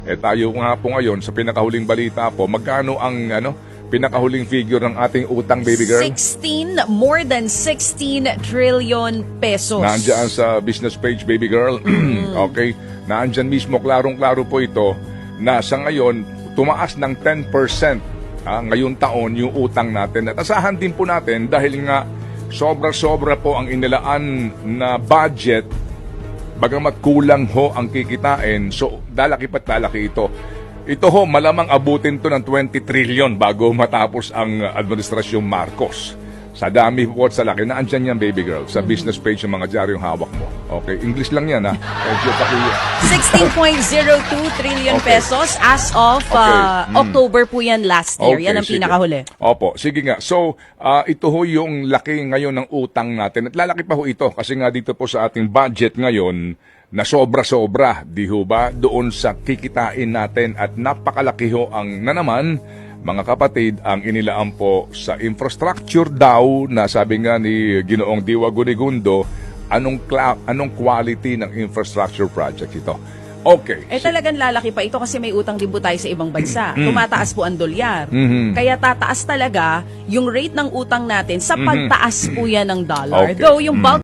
Tayo nga po ngayon sa pinakahuling balita po, magkano ang pinakahuling figure ng ating utang, baby girl? More than 16 trillion pesos. Nandiyan sa business page, baby girl. Okay, nandiyan mismo, klarong-klaro po ito na sa ngayon tumaas ng 10% ngayong taon yung utang natin. At asahan din po natin dahil nga sobra-sobra po ang inilaan na budget, bagamat kulang ho ang kikitain, so dalaki pat dalaki ito. Ito ho, malamang abutin to ng 20 trillion bago matapos ang administrasyong Marcos. Sa dami po at sa laki, naandyan yan, baby girl, sa business page ng mga diaryong hawak mo. Okay, English lang yan, ha? 16.02 trillion pesos as of October po yan last year. Okay, yan ang sige. pinakahuli. Opo, sige nga. So, ito ho yung laki ngayon ng utang natin. At lalaki pa ho ito kasi nga dito po sa ating budget ngayon na sobra-sobra, di ho ba, doon sa kikitain natin at napakalaki ho ang na naman, mga kapatid, ang inilaan po sa infrastructure daw na sabi nga ni Ginoong Diwa Gunigundo, anong quality ng infrastructure project ito? Okay. Talagang lalaki pa ito kasi may utang din po tayo sa ibang bansa. Tumataas po ang dolyar. Kaya tataas talaga yung rate ng utang natin sa pagtaas po yan ng dollar. Okay. Though yung bulk